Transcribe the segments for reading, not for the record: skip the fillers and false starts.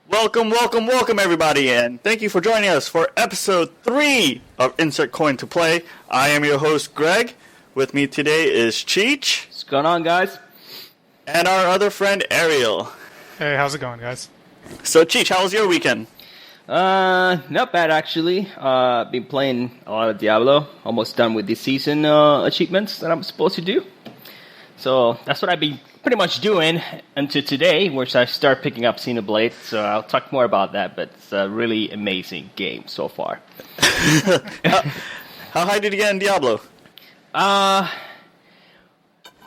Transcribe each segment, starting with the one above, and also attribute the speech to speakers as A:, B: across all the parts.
A: Welcome, everybody, and thank you for joining us for episode 3 of Insert Coin to Play. I am your host, Greg. With me today is Cheech.
B: What's going on, guys?
A: And our other friend, Ariel.
C: Hey, how's it going, guys?
A: So, Cheech, how was your weekend?
B: Not bad, actually. Been playing a lot of Diablo. Almost done with the season achievements that I'm supposed to do. So, that's what I've been pretty much doing until today, which I start picking up Xenoblade. So, I'll talk more about that, but it's a really amazing game so far.
A: How high did you get in Diablo?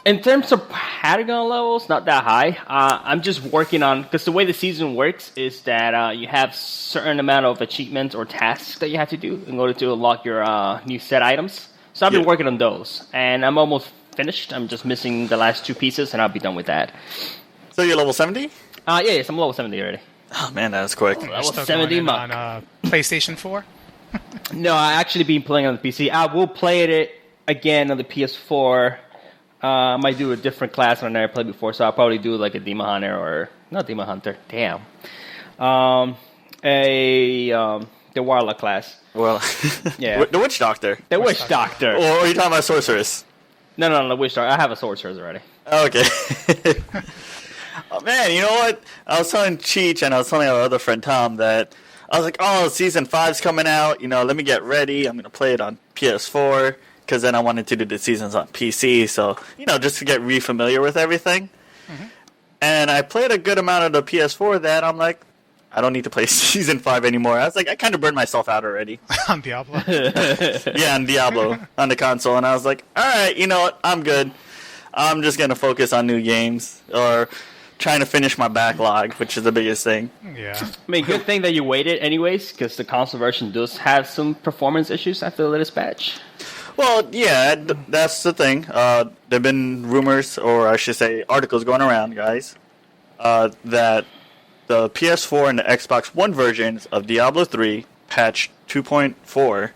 B: In terms of Patagon levels, not that high. I'm just working on, because the way the season works is that you have certain amount of achievements or tasks that you have to do in order to unlock your new set items. So I've been working on those, and I'm almost finished. I'm just missing the last 2 pieces, and I'll be done with that.
A: So you're level 70?
B: Yes, I'm level 70 already.
A: Oh man, that was quick.
B: Level 70
C: on PlayStation 4?
B: No, I actually been playing on the PC. I will play it again on the PS4. I might do a different class than I never played before, so I'll probably do like a Demon Hunter or not Demon Hunter. Damn, the Warlock class.
A: Well,
B: yeah,
A: the Witch Doctor.
B: The Witch Doctor.
A: Or are you talking about Sorceress?
B: No, the Witch Doctor. I have a Sorceress already.
A: Okay. Oh man, you know what? I was telling Cheech and I was telling our other friend Tom that I was like, oh, season 5's coming out. You know, let me get ready. I'm gonna play it on PS4. Because then I wanted to do the seasons on PC, so, you know, just to get re-familiar with everything. Mm-hmm. And I played a good amount of the PS4 that I'm like, I don't need to play Season 5 anymore. I was like, I kind of burned myself out already.
C: On Diablo?
A: Yeah, on Diablo, on the console. And I was like, alright, you know what, I'm good. I'm just going to focus on new games, or trying to finish my backlog, which is the biggest thing.
C: Yeah.
B: I mean, good thing that you waited anyways, because the console version does have some performance issues after the latest patch.
A: Well, yeah, that's the thing. There have been rumors, or I should say articles going around, guys, that the PS4 and the Xbox One versions of Diablo 3, patch 2.4,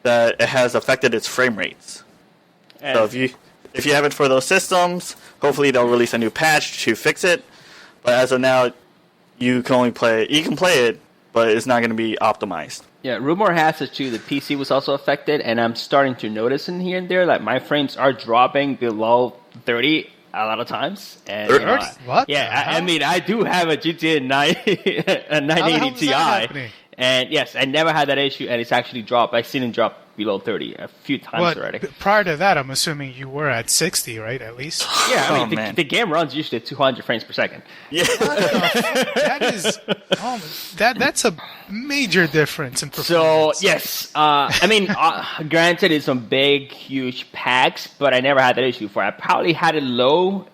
A: that it has affected its frame rates. And so if you have it for those systems, hopefully they'll release a new patch to fix it. But as of now, you can play it, but it's not going to be optimized.
B: Yeah, rumor has it too. The PC was also affected, and I'm starting to notice in here and there that my frames are dropping below 30 a lot of times. And, you know,
C: what?
B: Yeah, I mean, I do have a GTA 980 Ti, and yes, I never had that issue, and it's actually dropped. I've seen it drop below 30 a few times already.
C: Prior to that, I'm assuming you were at 60, right? At least.
B: Yeah, I mean, the game runs usually at 200 frames per second.
A: Yeah,
C: that's a major difference in
B: So
C: performance.
B: yes, I mean, granted, it's some big, huge packs, but I never had that issue before. I probably had it low,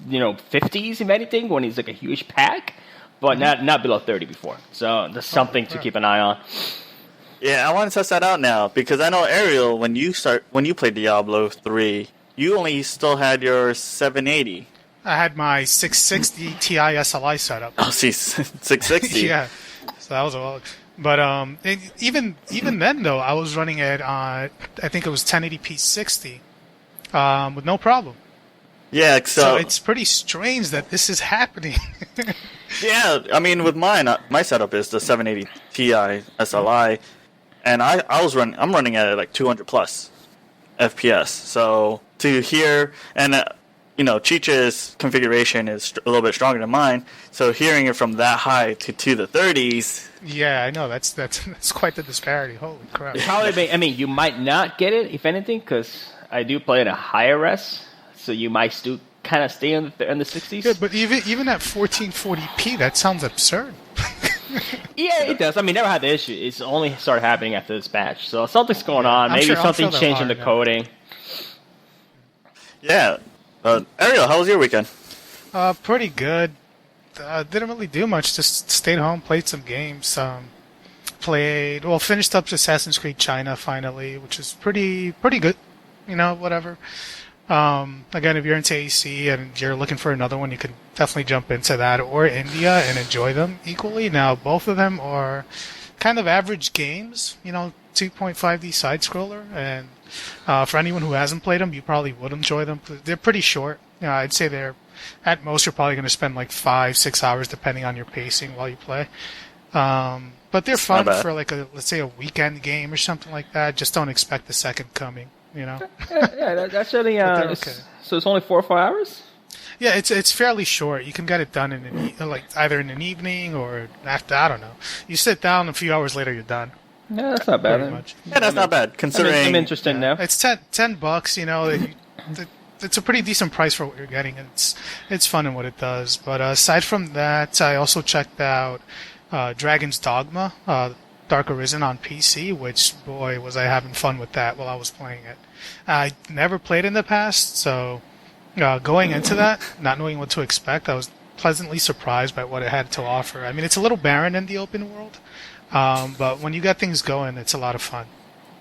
B: 50s if anything, when it's like a huge pack, but not below 30 before. So there's something to keep an eye on.
A: Yeah, I want to test that out now, because I know, Ariel, when you played Diablo 3, you only still had your 780.
C: I had my 660 Ti SLI setup.
A: Oh, see, 660.
C: Yeah, so that was a while. But even then, though, I was running it on, I think it was 1080p 60, with no problem.
A: Yeah,
C: so it's pretty strange that this is happening.
A: Yeah, I mean, with mine, my setup is the 780 Ti SLI, and I'm running at like 200 plus FPS. So to hear, and Cheech's configuration is a little bit stronger than mine. So hearing it from that high to the 30s.
C: Yeah, I know that's quite the disparity. Holy crap!
B: Probably, you might not get it if anything, because I do play at a higher res, so you might still kind of stay in the 60s.
C: Yeah, but even at 1440p, that sounds absurd.
B: Yeah, it does. I mean, never had the issue. It's only started happening after this patch. So something's going on. Maybe something changed in the coding.
A: Yeah. Ariel, how was your weekend?
C: Pretty good. Didn't really do much. Just stayed home, played some games. Finished up Assassin's Creed China finally, which is pretty good. Whatever. Again, if you're into AC and you're looking for another one, you can definitely jump into that or India and enjoy them equally. Now, both of them are kind of average games, 2.5D side-scroller, and for anyone who hasn't played them, you probably would enjoy them. They're pretty short. I'd say they're At most, you're probably going to spend like 5-6 hours depending on your pacing while you play. But they're fun for like let's say a weekend game or something like that. Just don't expect the second coming, you know.
B: That's only
C: okay.
B: So it's only 4 or 5 hours.
C: Yeah, it's fairly short. You can get it done in either in an evening or after. I don't know. You sit down, a few hours later, you're done.
B: Yeah, that's not bad.
C: Pretty much.
A: Yeah, that's not bad considering.
B: I'm interested now.
C: It's $10. You know, it's a pretty decent price for what you're getting. It's fun in what it does. But aside from that, I also checked out Dragon's Dogma, Dark Arisen on PC. Which boy was I having fun with that while I was playing it. I never played in the past, so. Going into that, not knowing what to expect, I was pleasantly surprised by what it had to offer. I mean, it's a little barren in the open world, but when you get things going, it's a lot of fun.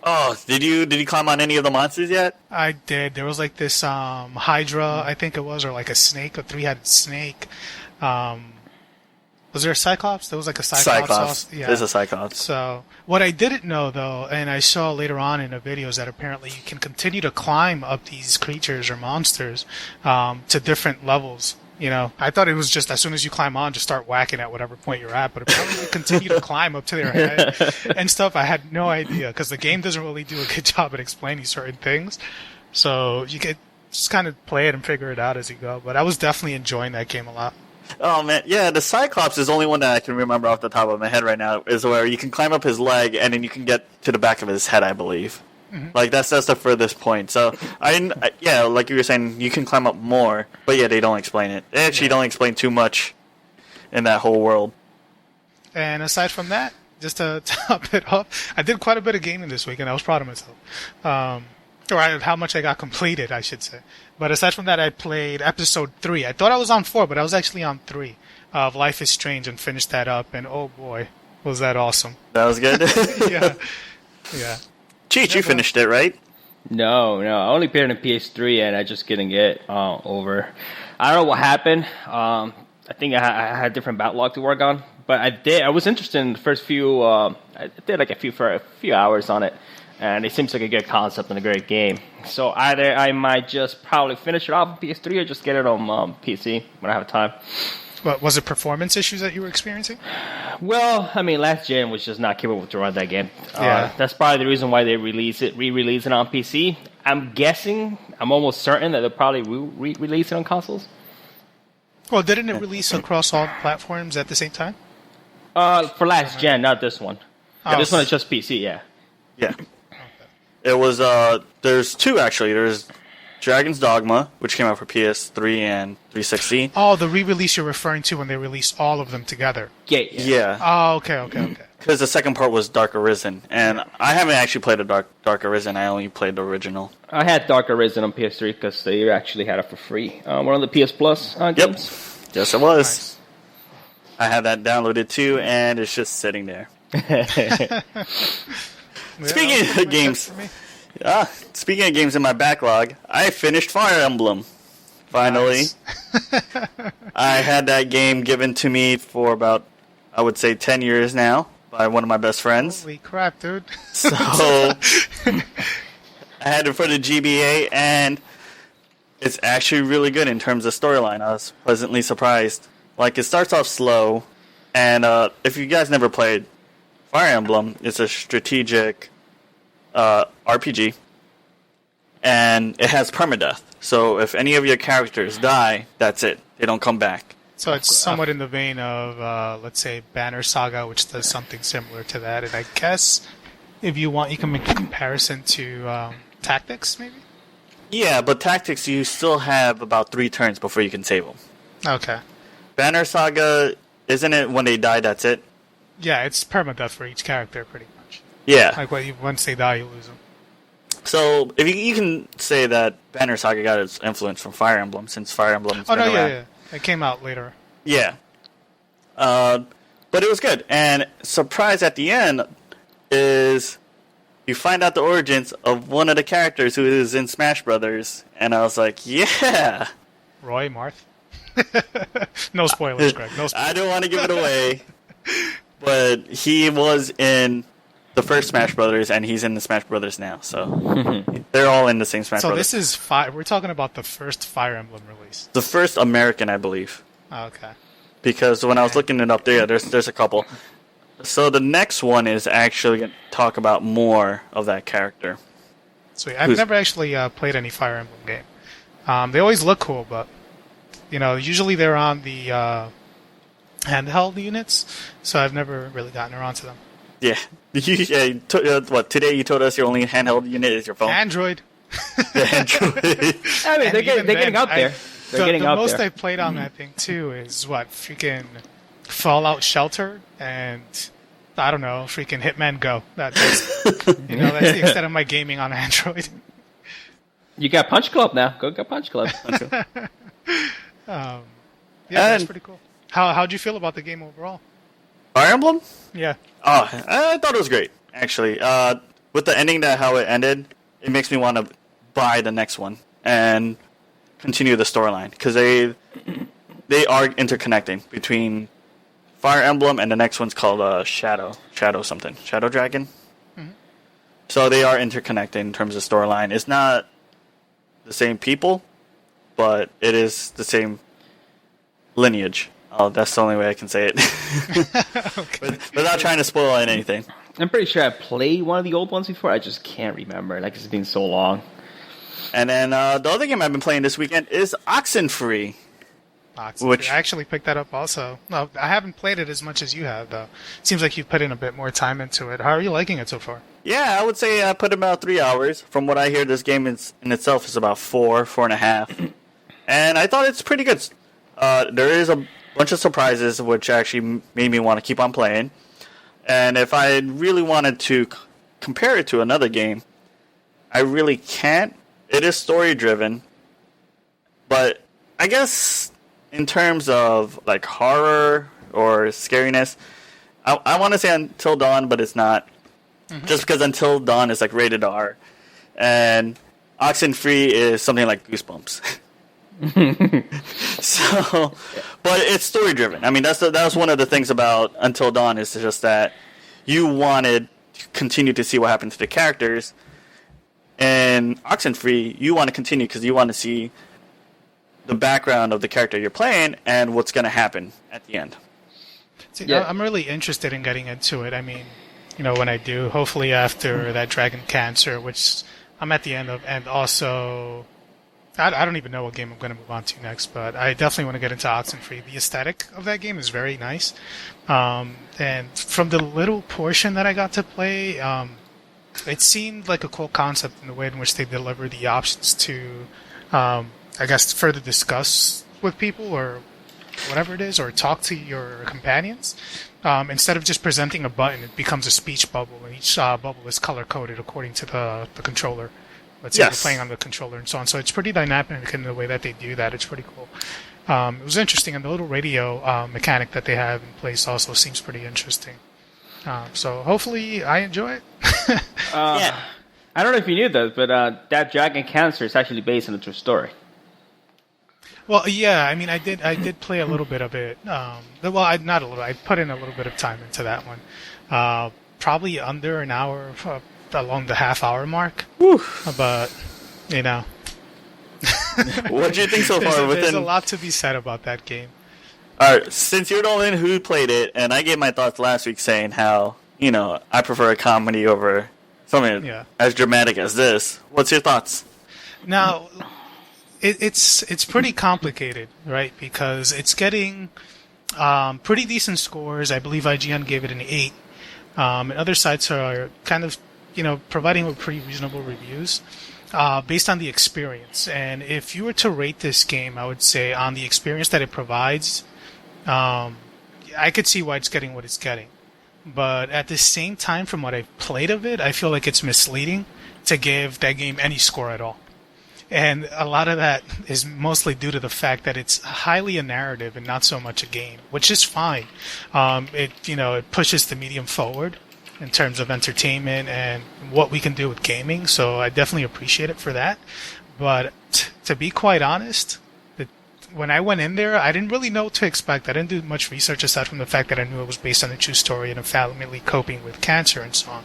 A: Oh, did you climb on any of the monsters yet?
C: I did. There was like this Hydra, I think it was, or like a snake, a 3-headed snake. Was there a Cyclops? There was like a Cyclops.
A: Yeah. There's a Cyclops.
C: So, what I didn't know, though, and I saw later on in the videos that apparently you can continue to climb up these creatures or monsters to different levels. You know, I thought it was just as soon as you climb on, just start whacking at whatever point you're at, but apparently you continue to climb up to their head and stuff. I had no idea, because the game doesn't really do a good job at explaining certain things. So, you could just kind of play it and figure it out as you go. But I was definitely enjoying that game a lot.
A: Oh man, yeah, the Cyclops is the only one that I can remember off the top of my head right now, is where you can climb up his leg and then you can get to the back of his head, I believe. Mm-hmm. Like that's the furthest point. So yeah, like you were saying, you can climb up more, but yeah, they don't explain it. They actually don't explain too much in that whole world.
C: And aside from that, just to top it up, I did quite a bit of gaming this week, and I was proud of myself. Or how much I got completed, I should say. But aside from that, I played episode 3. I thought I was on 4, but I was actually on 3 of Life is Strange and finished that up. And oh boy, was that awesome.
A: That was good?
C: Yeah.
A: Cheech, you finished it, right?
B: No. I only played it on PS3 and I just couldn't get over. I don't know what happened. I think I had a different backlog to work on. But I was interested in the first few. I did like a few hours on it. And it seems like a good concept and a great game. So either I might just probably finish it off on PS3 or just get it on PC when I have time.
C: But was it performance issues that you were experiencing?
B: Well, I mean, last gen was just not capable to run that game.
C: Yeah.
B: That's probably the reason why they re-release it on PC. I'm almost certain that they'll probably re-release it on consoles.
C: Well, didn't it release across all platforms at the same time?
B: For last gen, not this one. This one is just PC, yeah.
A: Yeah. It was, there's 2 actually. There's Dragon's Dogma, which came out for PS3 and 360.
C: Oh, the re-release you're referring to when they released all of them together.
B: Yeah.
C: Oh, okay.
A: Because the second part was Dark Arisen, and I haven't actually played a Dark Arisen. I only played the original.
B: I had Dark Arisen on PS3 because they actually had it for free. One of the PS Plus games.
A: Yep. Yes, it was.
C: Nice.
A: I had that downloaded too, and it's just sitting there. Speaking of games in my backlog, I finished Fire Emblem. Finally.
C: Nice.
A: I had that game given to me for about, I would say, 10 years now by one of my best friends.
C: Holy crap, dude.
A: So, I had it for the GBA, and it's actually really good in terms of storyline. I was pleasantly surprised. Like, it starts off slow, and if you guys never played Fire Emblem, it's a strategic RPG, and it has permadeath. So if any of your characters die, that's it. They don't come back.
C: So it's somewhat in the vein of, let's say, Banner Saga, which does something similar to that. And I guess, if you want, you can make a comparison to Tactics, maybe?
A: Yeah, but Tactics, you still have about 3 turns before you can save them.
C: Okay.
A: Banner Saga, isn't it when they die, that's it?
C: Yeah, it's permadeath for each character, pretty much.
A: Yeah.
C: Like, once they die, you lose them.
A: So, if you can say that Banner Saga got its influence from Fire Emblem, since Fire Emblem's been around.
C: Yeah. It came out later.
A: Yeah. But it was good. And surprise at the end is you find out the origins of one of the characters who is in Smash Brothers. And I was like, yeah.
C: Roy Marth? No spoilers, Greg. No spoilers.
A: I don't want to give it away. But he was in the first Smash Brothers, and he's in the Smash Brothers now. So they're all in the same Smash
C: So
A: Brothers.
C: this is we're talking about the first Fire Emblem release.
A: The first American, I believe.
C: Oh, okay.
A: Because when I was looking it up there, there's a couple. So the next one is actually going to talk about more of that character.
C: Sweet. I've never actually played any Fire Emblem game. They always look cool, but usually they're on the handheld units, so I've never really gotten around to them.
A: Yeah. Today you told us your only handheld unit is your phone?
C: Android.
A: Android.
B: I mean, they're getting out there. The
C: most I played on that thing too is freaking Fallout Shelter and I don't know, freaking Hitman Go. That's that's the extent of my gaming on Android.
B: You got Punch Club now. Go get Punch Club.
C: That's pretty cool. How'd you feel about the game overall?
A: Fire Emblem?
C: Yeah.
A: Oh, I thought it was great, actually. With the ending, how it ended, it makes me want to buy the next one and continue the storyline, because they are interconnecting between Fire Emblem and the next one's called Shadow Dragon. Mm-hmm. So they are interconnected in terms of storyline. It's not the same people, but it is the same lineage. Oh, that's the only way I can say it. Okay. Without trying to spoil anything.
B: I'm pretty sure I played one of the old ones before. I just can't remember. Like, it's been so long.
A: And then the other game I've been playing this weekend is Oxenfree.
C: Which I actually picked that up also. No, I haven't played it as much as you have, though. It seems like you've put in a bit more time into it. How are you liking it so far?
A: Yeah, I would say I put about 3 hours. From what I hear, this game in itself is about 4.5. And I thought it's pretty good. There is a bunch of surprises, which actually made me want to keep on playing. And if I really wanted to compare it to another game, I really can't. It is story-driven. But I guess in terms of like horror or scariness, I want to say Until Dawn, but it's not. Mm-hmm. Just because Until Dawn is like rated R. And Oxenfree is something like Goosebumps. So, but it's story driven. I mean, that was one of the things about Until Dawn, is just that you wanted to continue to see what happened to the characters. And Oxenfree, you want to continue because you want to see the background of the character you're playing and what's going to happen at the end.
C: See, yeah. I'm really interested in getting into it. I mean, when I do, hopefully after that Dragon Cancer, which I'm at the end of, and also I don't even know what game I'm going to move on to next, but I definitely want to get into Oxenfree. The aesthetic of that game is very nice. And from the little portion that I got to play, it seemed like a cool concept in the way in which they deliver the options to, I guess, further discuss with people or whatever it is, or talk to your companions. Instead of just presenting a button, it becomes a speech bubble, and each bubble is color-coded according to the controller. Let's say you're playing on the controller and so on. So it's pretty dynamic in the way that they do that. It's pretty cool. It was interesting, and the little radio mechanic that they have in place also seems pretty interesting. So hopefully I enjoy it.
B: Yeah. I don't know if you knew this, but that Dragon Cancer is actually based on a true story.
C: Well, yeah, I mean, I did play a little bit of it. Not a little. I put in a little bit of time into that one. Probably under an hour, along the half-hour mark. Whew. But
A: what do you think so far?
C: There's a lot to be said about that game.
A: All right, since you're the only one who played it, and I gave my thoughts last week saying how I prefer a comedy over something as dramatic as this. What's your thoughts?
C: Now, it's pretty complicated, right? Because it's getting pretty decent scores. I believe IGN gave it an 8. And other sites are kind of providing pretty reasonable reviews based on the experience. And if you were to rate this game, I would say on the experience that it provides, I could see why it's getting what it's getting. But at the same time, from what I've played of it, I feel like it's misleading to give that game any score at all. And a lot of that is mostly due to the fact that it's highly a narrative and not so much a game, which is fine. It pushes the medium forward in terms of entertainment and what we can do with gaming, so I definitely appreciate it for that. But to be quite honest, when I went in there, I didn't really know what to expect. I didn't do much research aside from the fact that I knew it was based on a true story and a family coping with cancer and so on.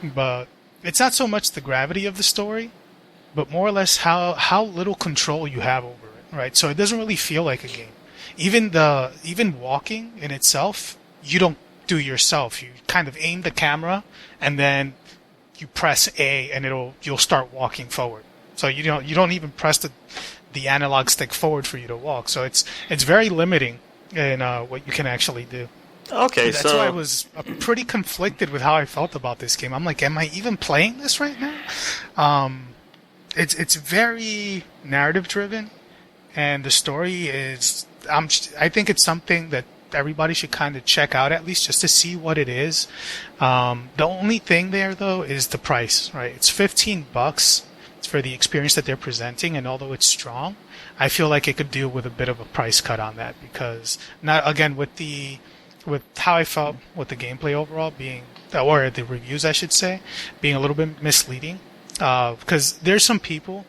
C: But it's not so much the gravity of the story, but more or less how little control you have over it, right? So it doesn't really feel like a game. Even walking in itself, you don't do yourself. You kind of aim the camera and then you press A and you'll start walking forward. So you don't even press the analog stick forward for you to walk. So it's very limiting in what you can actually do.
A: Okay,
C: That's why I was pretty conflicted with how I felt about this game. I'm like, am I even playing this right now? It's very narrative driven, and the story is. I think it's something that everybody should kind of check out at least just to see what it is. The only thing there though is the price, right? It's $15 for the experience that they're presenting, and although it's strong, I feel like it could deal with a bit of a price cut on that because with how I felt with the gameplay overall or the reviews I should say, being a little bit misleading. Because there's some people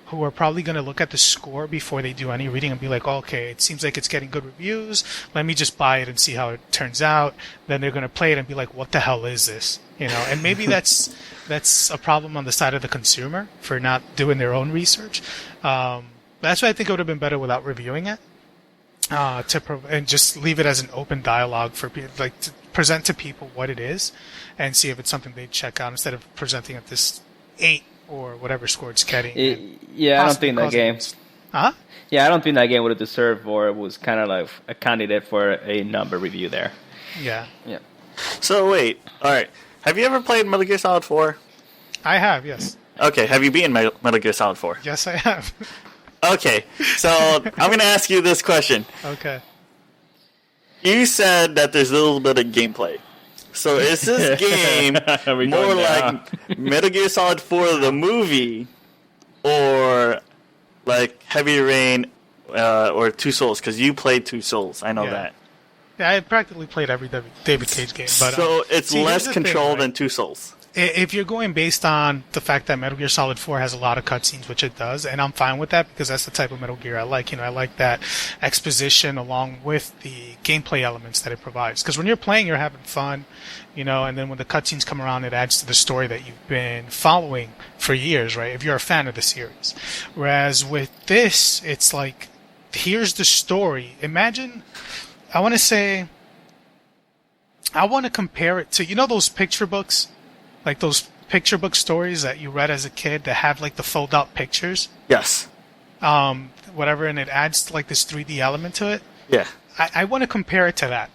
C: who are probably going to look at the score before they do any reading and be like, oh, okay, it seems like it's getting good reviews. Let me just buy it and see how it turns out. Then they're going to play it and be like, what the hell is this? And maybe that's a problem on the side of the consumer for not doing their own research. That's why I think it would have been better without reviewing it. And just leave it as an open dialogue for people, like to present to people what it is and see if it's something they'd check out instead of presenting at this 8 or whatever score it's getting.
B: Yeah, I don't think that game.
C: Huh?
B: Yeah, I don't think that game would have deserved, or it was kind of like a candidate for a number review there.
C: Yeah.
B: Yeah.
A: So wait, all right. Have you ever played Metal Gear Solid 4?
C: I have, yes.
A: Okay, have you beaten Metal Gear Solid 4?
C: Yes, I have.
A: Okay, so I'm going to ask you this question.
C: Okay.
A: You said that there's a little bit of gameplay. So is this game more like Metal Gear Solid 4 the movie, or like Heavy Rain or Two Souls? Because you played Two Souls, I know that.
C: Yeah, I practically played every David Cage game. But,
A: so it's less control than Two Souls.
C: If you're going based on the fact that Metal Gear Solid 4 has a lot of cutscenes, which it does, and I'm fine with that because that's the type of Metal Gear I like. I like that exposition along with the gameplay elements that it provides. Because when you're playing, you're having fun, and then when the cutscenes come around, it adds to the story that you've been following for years, right? If you're a fan of the series. Whereas with this, it's like, here's the story. Imagine, I want to compare it to, those picture books? Like those picture book stories that you read as a kid that have like the fold out pictures.
A: Yes.
C: Whatever, and it adds like this 3D element to it.
A: Yeah.
C: I want to compare it to that.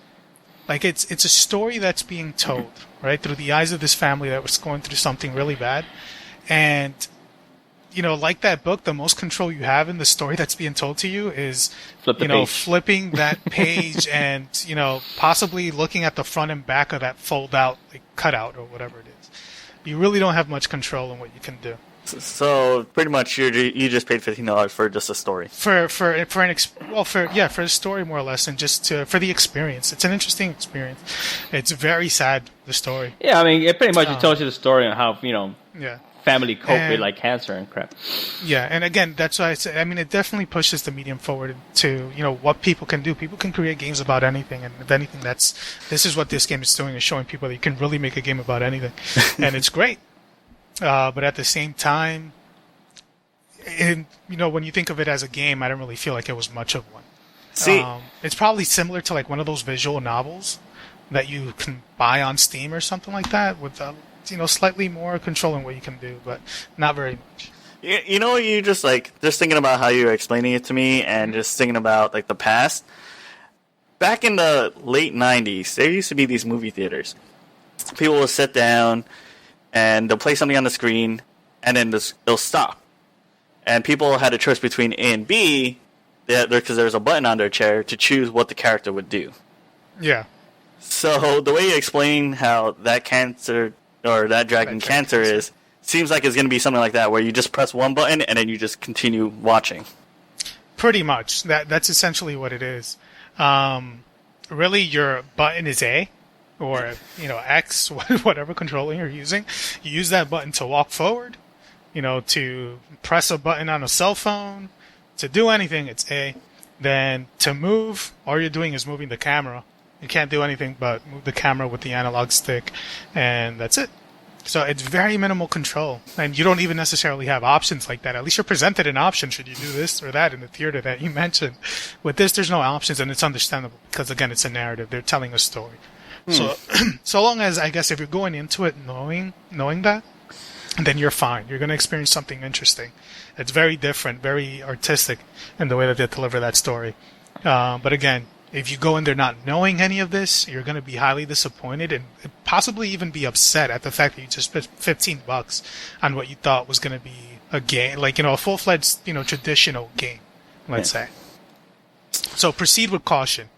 C: Like it's a story that's being told, right, through the eyes of this family that was going through something really bad. And, like that book, the most control you have in the story that's being told to you is, flipping that page and, possibly looking at the front and back of that fold out, like cutout or whatever it is. You really don't have much control in what you can do.
A: So pretty much you just paid $15 for just a story. For
C: the story more or less, and just for the experience. It's an interesting experience. It's very sad, the story.
B: Yeah, I mean, it pretty much tells you the story on how family cope with like cancer and crap.
C: Yeah, and again, that's why I say. I mean, it definitely pushes the medium forward to what people can do. People can create games about anything, and if anything, this is what this game is doing, is showing people that you can really make a game about anything, and it's great. But at the same time, when you think of it as a game, I don't really feel like it was much of one.
A: See,
C: it's probably similar to like one of those visual novels that you can buy on Steam or something like that, with slightly more control in what you can do, but not very much.
A: You just thinking about how you were explaining it to me, and just thinking about like the past. Back in the late 90s, there used to be these movie theaters. People will sit down and they'll play something on the screen, and then it'll stop. And people had a choice between A and B, because there's a button on their chair to choose what the character would do.
C: Yeah.
A: So the way you explain how that cancer, or that dragon cancer is, seems like it's going to be something like that, where you just press one button and then you just continue watching. Pretty
C: much. That's essentially what it is. Really, your button is A, or X, whatever controller you're using. You use that button to walk forward, to press a button on a cell phone, To do anything, it's A. Then to move, all you're doing is moving the camera. You can't do anything but move the camera with the analog stick, and that's it. So it's very minimal control, and you don't even necessarily have options like that. At least you're presented an option should you do this or that in the theater that you mentioned. With this, there's no options, and it's understandable because, again, it's a narrative. They're telling a story. So, so long as, I guess, if you're going into it knowing that, then you're fine. You're going to experience something interesting. It's very different, very artistic in the way that they deliver that story. But again, if you go in there not knowing any of this, you're going to be highly disappointed and possibly even be upset at the fact that you just spent $15 on what you thought was going to be a game, like, a full-fledged, traditional game, let's say. So proceed with caution,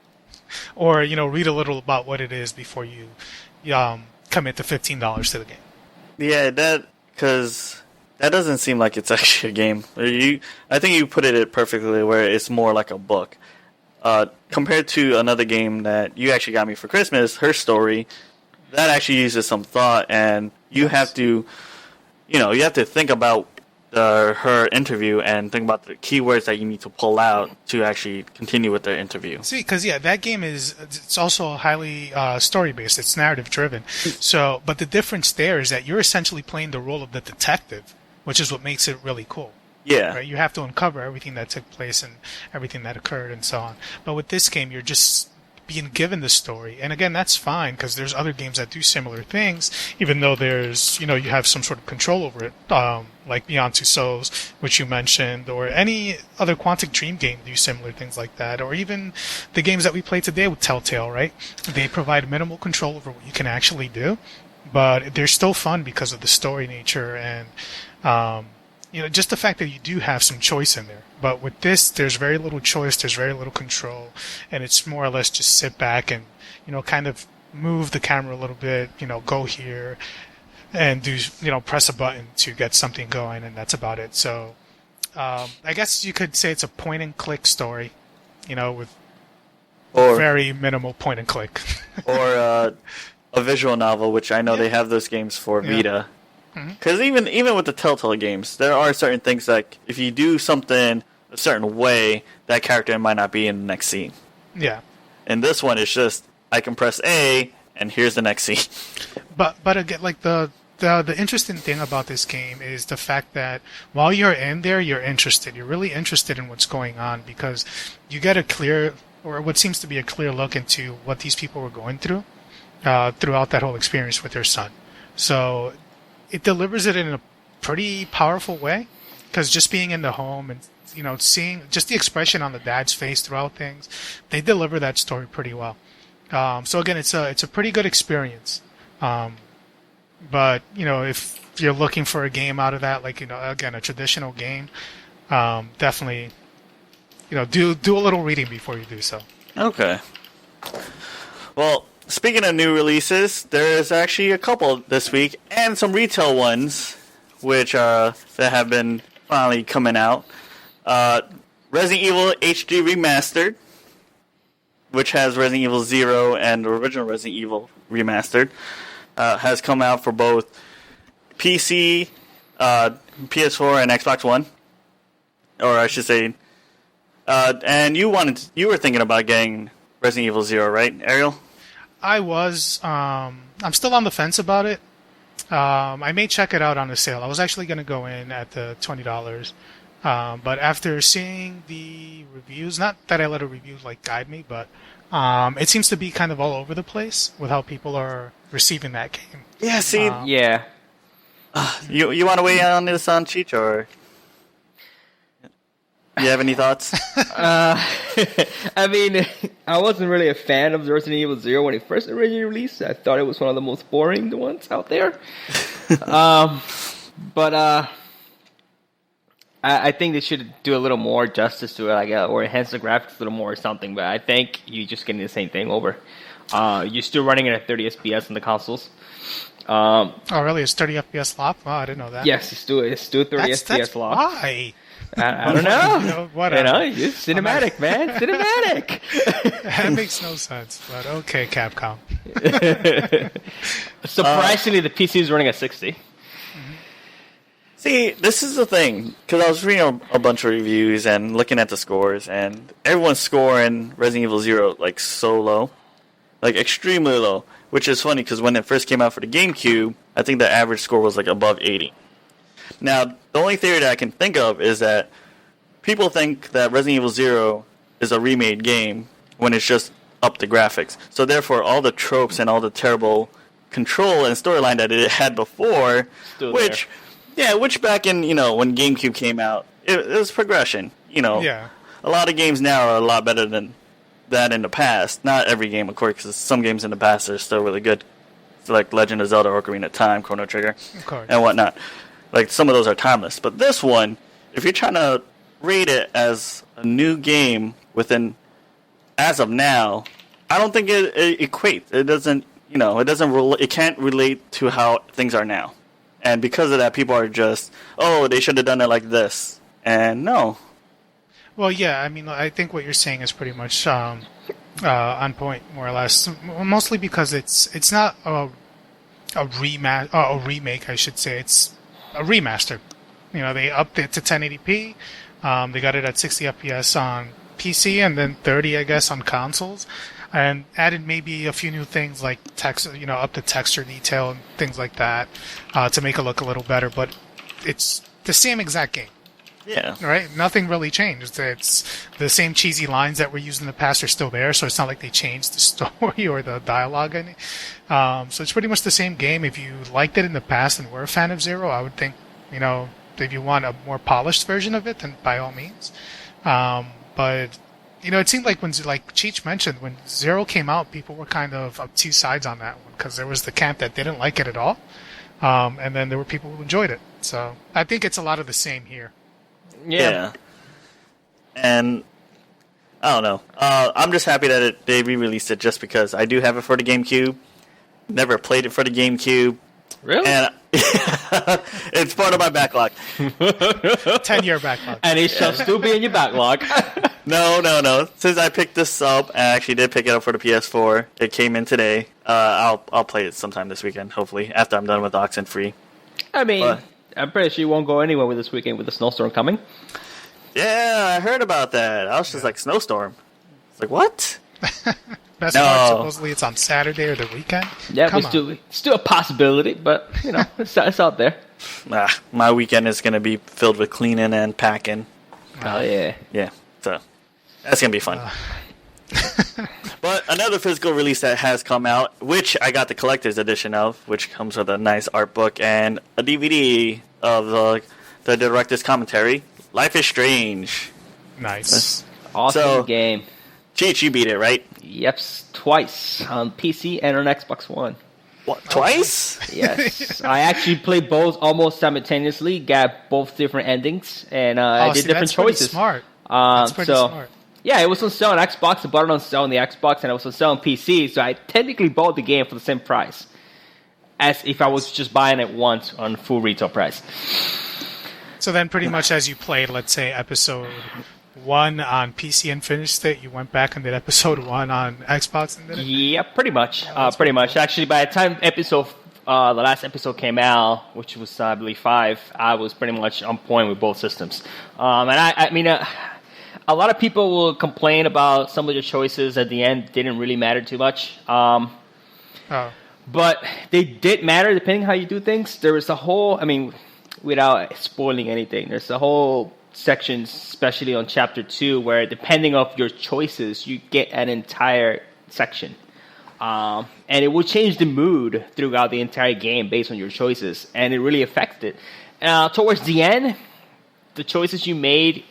C: or, read a little about what it is before you commit the $15 to the game.
A: Yeah, because that doesn't seem like it's actually a game. I think you put it perfectly where it's more like a book. Compared to another game that you actually got me for Christmas, Her Story, that actually uses some thought, and you have to, you have to think about her interview and think about the keywords that you need to pull out to actually continue with the interview.
C: See, because that game it's also highly story-based. It's narrative-driven. So, but the difference there is that you're essentially playing the role of the detective, which is what makes it really cool.
A: Yeah.
C: Right? You have to uncover everything that took place and everything that occurred and so on. But with this game, you're just being given the story. And again, that's fine because there's other games that do similar things, even though there's, you have some sort of control over it, like Beyond Two Souls, which you mentioned, or any other Quantic Dream game do similar things like that, or even the games that we play today with Telltale, right? They provide minimal control over what you can actually do, but they're still fun because of the story nature and, just the fact that you do have some choice in there. But with this, there's very little choice, there's very little control, and it's more or less just sit back and, kind of move the camera a little bit, go here, and do, press a button to get something going, and that's about it. So, I guess you could say it's a point-and-click story, with very minimal point-and-click.
A: Or a visual novel, which I know they have those games for Vita. Because even with the Telltale games, there are certain things like if you do something a certain way, that character might not be in the next scene.
C: Yeah.
A: And this one is just I can press A and here's the next scene.
C: But again, like the interesting thing about this game is the fact that while you're in there, you're interested. You're really interested in what's going on because you get a clear, or what seems to be a clear look into what these people were going through throughout that whole experience with their son. So it delivers it in a pretty powerful way because just being in the home and seeing just the expression on the dad's face throughout things, they deliver that story pretty well. So again, it's a pretty good experience. But if you're looking for a game out of that, like again, a traditional game, definitely do a little reading before you do so. Okay.
A: Well, speaking of new releases, there's actually a couple this week, and some retail ones, that have been finally coming out. Resident Evil HD Remastered, which has Resident Evil 0 and the original Resident Evil Remastered, has come out for both PC, PS4, and Xbox One. Or I should say, and you were thinking about getting Resident Evil 0, right, Ariel?
C: I was. I'm still on the fence about it. I may check it out on the sale. I was actually going to go in at the $20. But after seeing the reviews, not that I let a review guide me, but it seems to be kind of all over the place with how people are receiving that game.
A: Yeah, see?
B: Yeah.
A: You want to weigh in on this on Cheech, or you have any thoughts?
B: I mean, I wasn't really a fan of Resident Evil 0 when it first originally released. I thought it was one of the most boring ones out there. But I think they should do a little more justice to it, or enhance the graphics a little more or something. But I think you're just getting the same thing over. You're still running it at 30 FPS on the consoles.
C: Oh, really? It's 30 FPS locked? Wow, I didn't know that.
B: Yes, it's still 30 FPS locked.
C: Why?
B: I don't know.
C: Whatever.
B: It's cinematic, man. Cinematic.
C: That makes no sense. But okay, Capcom.
B: Surprisingly, the PC is running at 60.
A: See, this is the thing, because I was reading a bunch of reviews and looking at the scores, and everyone's scoring Resident Evil 0 like so low, like extremely low, which is funny because when it first came out for the GameCube, I think the average score was like above 80. Now, the only theory that I can think of is that people think that Resident Evil 0 is a remade game when it's just up the graphics. So therefore, all the tropes and all the terrible control and storyline that it had before, which back in, when GameCube came out, it was progression. A lot of games now are a lot better than that in the past. Not every game, of course, because some games in the past are still really good. It's like Legend of Zelda, Ocarina of Time, Chrono Trigger, and whatnot. Like, some of those are timeless. But this one, if you're trying to rate it as a new game as of now, I don't think it equates. It doesn't, it can't relate to how things are now. And because of that, people are just, they should have done it like this. And no.
C: Well, yeah, I mean, I think what you're saying is pretty much on point, more or less. Mostly because it's not a remake, I should say. It's a remaster. They upped it to 1080p. They got it at 60 FPS on PC and then 30, I guess, on consoles. And added maybe a few new things like text, up to texture detail and things like that to make it look a little better. But it's the same exact game.
A: Yeah.
C: Right? Nothing really changed. It's the same cheesy lines that were used in the past are still there, so it's not like they changed the story or the dialogue. So it's pretty much the same game. If you liked it in the past and were a fan of Zero, I would think, if you want a more polished version of it, then by all means. But it seemed like like Cheech mentioned, when Zero came out, people were kind of up two sides on that one, because there was the camp that didn't like it at all, and then there were people who enjoyed it. So I think it's a lot of the same here.
A: Yeah. And I don't know. I'm just happy that they re-released it just because I do have it for the GameCube. Never played it for the GameCube.
B: Really?
A: And it's part of my backlog.
C: 10-year backlog.
B: And it shall still be in your backlog.
A: No. Since I picked this up, and I actually did pick it up for the PS4, it came in today. I'll play it sometime this weekend, hopefully, after I'm done with Oxenfree.
B: I mean, I'm pretty sure you won't go anywhere with this weekend with the snowstorm coming.
A: Yeah, I heard about that. I was just like, snowstorm. It's like, what?
C: Best part, supposedly it's on Saturday or the weekend.
B: Yeah, it's still a possibility, but, it's out there.
A: My weekend is going to be filled with cleaning and packing.
B: Oh, yeah.
A: Yeah, so that's going to be fun. But another physical release that has come out, which I got the collector's edition of, which comes with a nice art book and a DVD of the director's commentary, Life is Strange.
C: Nice.
B: Awesome game.
A: Cheech, you beat it, right?
B: Yep, twice on PC and on Xbox One.
A: What, twice?
B: Yes. I actually played both almost simultaneously, got both different endings, and I did different choices.
C: Smart. That's pretty smart.
B: Yeah, it was on sale on Xbox. I bought it on sale on the Xbox, and it was on sale on PC, so I technically bought the game for the same price as if I was just buying it once on full retail price.
C: So then pretty much as you played, let's say, Episode 1 on PC and finished it, you went back and did Episode 1 on Xbox and did it?
B: Yeah, pretty much. Pretty much. Actually, by the time the last episode came out, which was, I believe, 5, I was pretty much on point with both systems. And I mean... a lot of people will complain about some of the choices at the end didn't really matter too much. But they did matter depending how you do things. There was a whole, without spoiling anything, there's a whole section, especially on Chapter 2, where depending on your choices, you get an entire section. And it will change the mood throughout the entire game based on your choices. And it really affected it. Towards the end, the choices you made...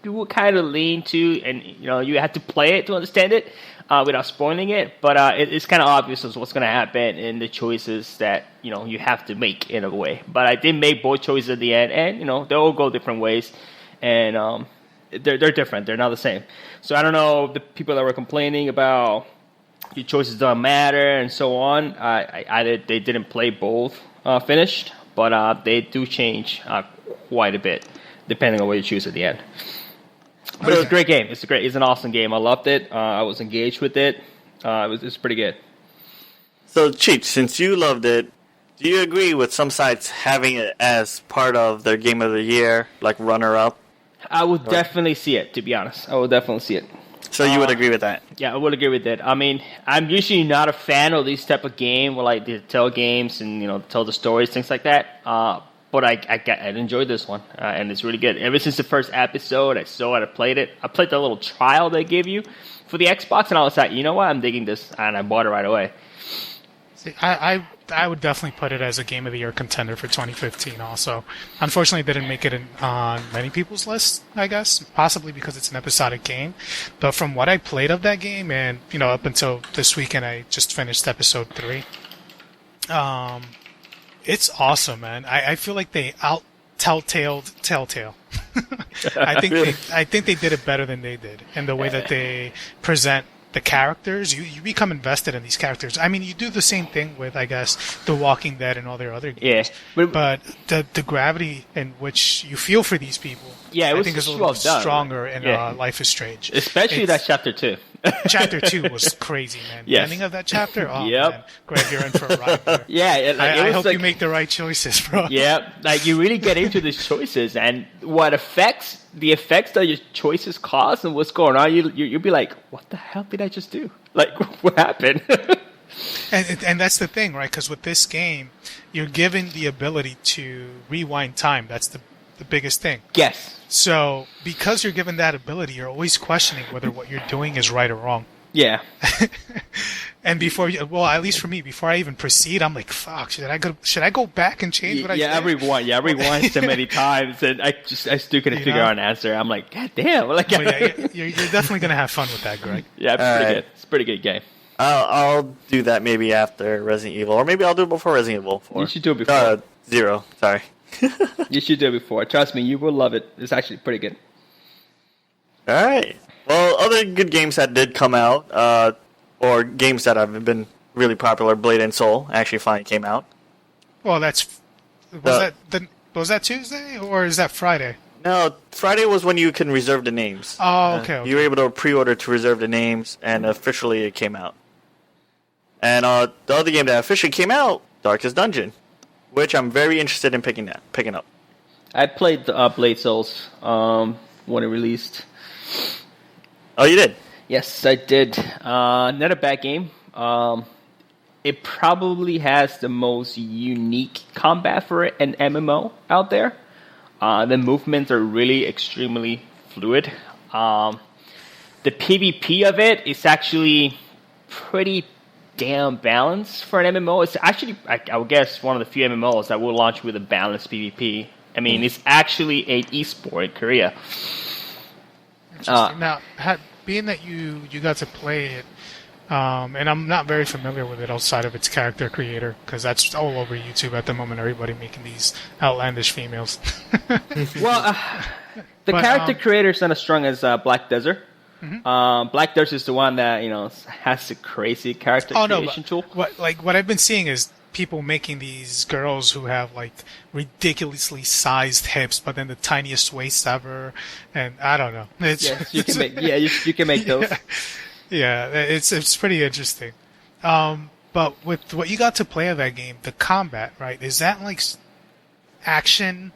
B: you would kind of lean to, and you have to play it to understand it without spoiling it. But it's kind of obvious as what's going to happen in the choices that you have to make in a way. But I did make both choices at the end, and they all go different ways, and they're different. They're not the same. So I don't know the people that were complaining about your choices don't matter and so on. They didn't play both finished, but they do change quite a bit, depending on what you choose at the end. But it was a great game. It's an awesome game. I loved it. I was engaged with it. It was pretty good.
A: So, Cheech, since you loved it, Do you agree with some sites having it as part of their Game of the Year, like runner-up?
B: I would definitely see it, to be honest. I would definitely see it.
A: So you would agree with that? Yeah,
B: I would agree with that. I mean, I'm usually not a fan of these type of game where like they tell games and tell the stories, things like that. But I enjoyed this one, and it's really good. Ever since the first episode, I saw it, I played it. I played the little trial they gave you for the Xbox, and I was like, you know what, I'm digging this, and I bought it right away.
C: See, I would definitely put it as a Game of the Year contender for 2015 also. Unfortunately, it didn't make it on many people's lists, I guess, possibly because it's an episodic game. But from what I played of that game, and up until this weekend, I just finished episode 3. It's awesome, man. I feel like they Telltale. I think they did it better than they did, and the way that they present the characters, you become invested in these characters. I mean, you do the same thing with, I guess, The Walking Dead and all their other games.
B: Yeah,
C: but the gravity in which you feel for these people, I think is a little stronger in Life is Strange.
B: Especially that chapter 2.
C: Chapter 2 was crazy, man.
B: Yes.
C: The ending of that chapter,
B: Yep.
C: man. Greg, you're in for a ride there.
B: Yeah,
C: I hope you make the right choices, bro.
B: Yeah, like you really get into these choices and the effects that your choices cause and what's going on. You'll be like, what the hell did I just do? Like, what happened?
C: And that's the thing, right? Because with this game, you're given the ability to rewind time. That's the biggest thing.
B: Yes.
C: So, because you're given that ability, you're always questioning whether what you're doing is right or wrong.
B: Yeah.
C: And at least for me, before I even proceed, I'm like, fuck, should I go back and change what I did?
B: I rewind so many times, and I still couldn't figure out an answer. I'm like, God damn. Like,
C: you're definitely going to have fun with that, Greg.
B: Yeah, it's pretty good. It's a pretty good game.
A: I'll do that maybe after Resident Evil, or maybe I'll do it before Resident Evil 4.
B: You should do it before.
A: 0, sorry.
B: You should do it before. Trust me, you will love it. It's actually pretty good.
A: All right. Well, other good games that did come out, or games that have been really popular, Blade and Soul actually finally came out.
C: Well, was that Tuesday or is that Friday?
A: No, Friday was when you can reserve the names.
C: Oh, okay.
A: You were able to pre-order to reserve the names, and officially it came out. And the other game that officially came out, Darkest Dungeon, which I'm very interested in picking up.
B: I played Blade Souls when it released.
A: Oh, you did?
B: Yes, I did. Not a bad game. It probably has the most unique combat for an MMO out there. The movements are really extremely fluid. The PvP of it is actually pretty damn balanced for an MMO. It's actually, I would guess, one of the few MMOs that will launch with a balanced PvP. I mean, it's actually an esport in Korea.
C: Now, being that you got to play it, and I'm not very familiar with it outside of its character creator, because that's all over YouTube at the moment, everybody making these outlandish females.
B: Well, the character creator is not as strong as Black Desert.
C: Mm-hmm.
B: Black Desert is the one that has a crazy character creation tool.
C: What I've been seeing is people making these girls who have like ridiculously sized hips, but then the tiniest waist ever, and I don't know.
B: You can make those.
C: Yeah, it's pretty interesting. But with what you got to play of that game, the combat, right? Is that like action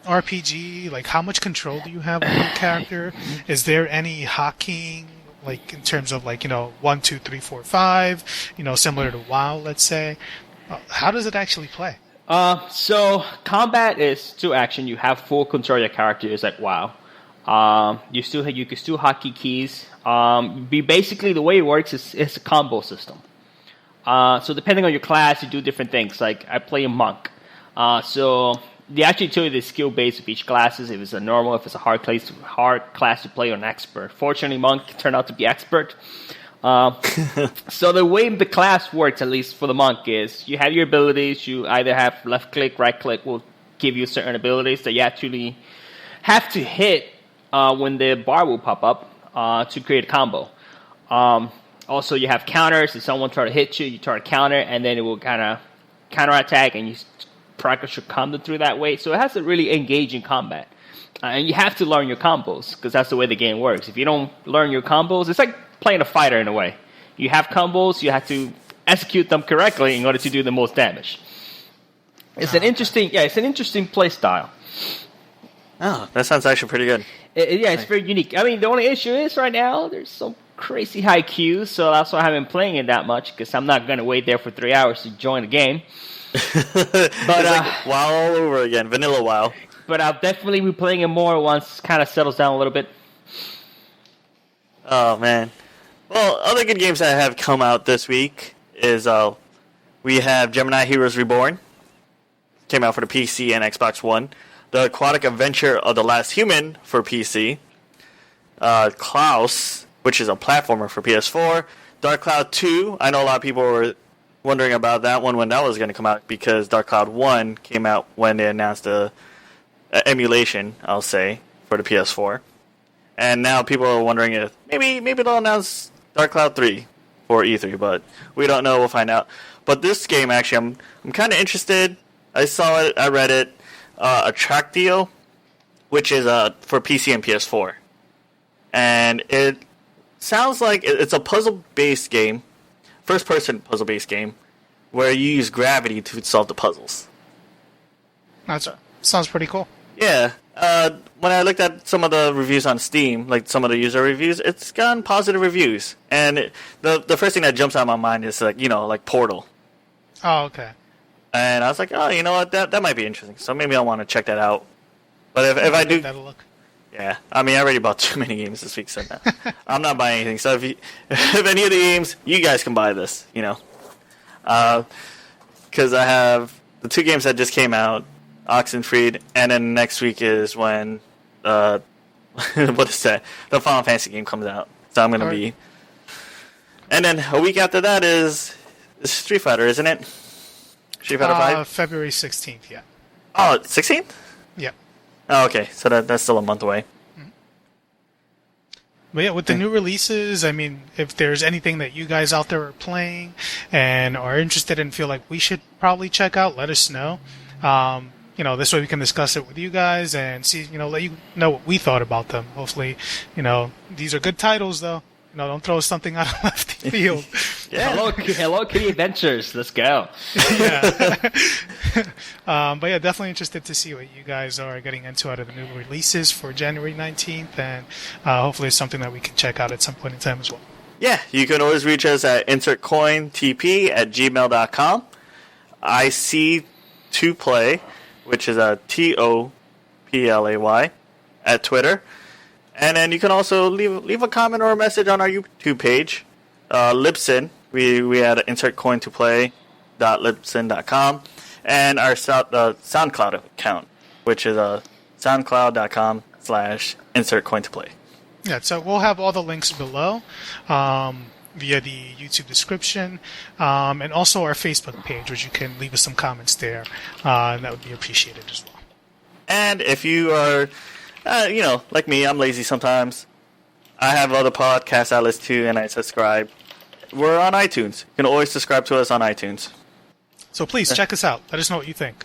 C: RPG? Like, how much control do you have with your character? Is there any hotkeying, like in terms of like 1, 2, 3, 4, 5? Similar to WoW, let's say. How does it actually play?
B: So combat is still action. You have full control of your character. It's like WoW. You can still hotkey keys. Basically the way it works is it's a combo system. So depending on your class, you do different things. Like I play a monk. So they actually tell you the skill base of each class. If it's a normal, if it's a hard class, you play an expert. Fortunately, monk turned out to be expert. So the way the class works, at least for the monk, is you have your abilities. You either have left click, right click will give you certain abilities that you actually have to hit when the bar will pop up to create a combo. Also, you have counters. If someone try to hit you, you try to counter, and then it will kind of counterattack, and you practice your combo through that way. So it has to really engage in combat. And you have to learn your combos, because that's the way the game works. If you don't learn your combos, it's like playing a fighter in a way. You have combos, you have to execute them correctly in order to do the most damage. It's an interesting play style.
A: Oh, that sounds actually pretty good.
B: It's very unique. I mean, the only issue is right now there's some crazy high queues, so that's why I haven't been playing it that much, because I'm not going to wait there for 3 hours to join the game.
A: But it's like WoW all over again, vanilla WoW.
B: But I'll definitely be playing it more once it kind of settles down a little bit.
A: Oh, man. Well, other good games that have come out this week is we have Gemini Heroes Reborn. Came out for the PC and Xbox One. The Aquatic Adventure of the Last Human for PC. Klaus, which is a platformer for PS4. Dark Cloud 2. I know a lot of people were wondering about that one when that was going to come out, because Dark Cloud 1 came out when they announced the emulation, I'll say, for the PS4. And now people are wondering if maybe they'll announce Dark Cloud 3 for E3, but we don't know. We'll find out. But this game, actually, I'm kind of interested. I saw it. I read it. Attractio, which is for PC and PS4. And it sounds like it's a puzzle-based game, first-person puzzle-based game, where you use gravity to solve the puzzles.
C: That sounds pretty cool.
A: Yeah. When I looked at some of the reviews on Steam, like some of the user reviews, it's gotten positive reviews. And the first thing that jumps out of my mind is like Portal.
C: Oh, okay.
A: And I was like, oh, you know what, that might be interesting. So maybe I want to check that out. But if I do,
C: that'll look.
A: Yeah, I mean, I already bought too many games this week, so no. I'm not buying anything. So if any of the games, you guys can buy this, because I have the 2 games that just came out, Oxenfree, and then next week is when what is that? The Final Fantasy game comes out. So I'm gonna be, and then a week after that is Street Fighter, isn't it? Street Fighter 5?
C: February 16th, yeah.
A: Oh, 16th?
C: Yeah.
A: Oh, okay. So that's still a month away.
C: But yeah, with the new releases, I mean, if there's anything that you guys out there are playing and are interested and feel like we should probably check out, let us know. This way we can discuss it with you guys and see, let you know what we thought about them. Hopefully, these are good titles, though. Don't throw something out of left field.
A: Yeah.
B: Hello Kitty Adventures. Let's go.
C: Yeah. But yeah, definitely interested to see what you guys are getting into out of the new releases for January 19th, and hopefully it's something that we can check out at some point in time as well.
A: Yeah, you can always reach us at insertcointp@gmail.com. IC2play, which is a TOPLAY, at Twitter. And then you can also leave a comment or a message on our YouTube page. Libsyn, we had insertcointopplay.libsyn.com, and our SoundCloud account, which is soundcloud.com/insertcointopplay.
C: Yeah, so we'll have all the links below via the YouTube description, and also our Facebook page, which you can leave us some comments there, and that would be appreciated as well.
A: And if you are, like me, I'm lazy sometimes. I have other podcasts I listen to, and I subscribe. We're on iTunes. You can always subscribe to us on iTunes.
C: So please check us out. Let us know what you think.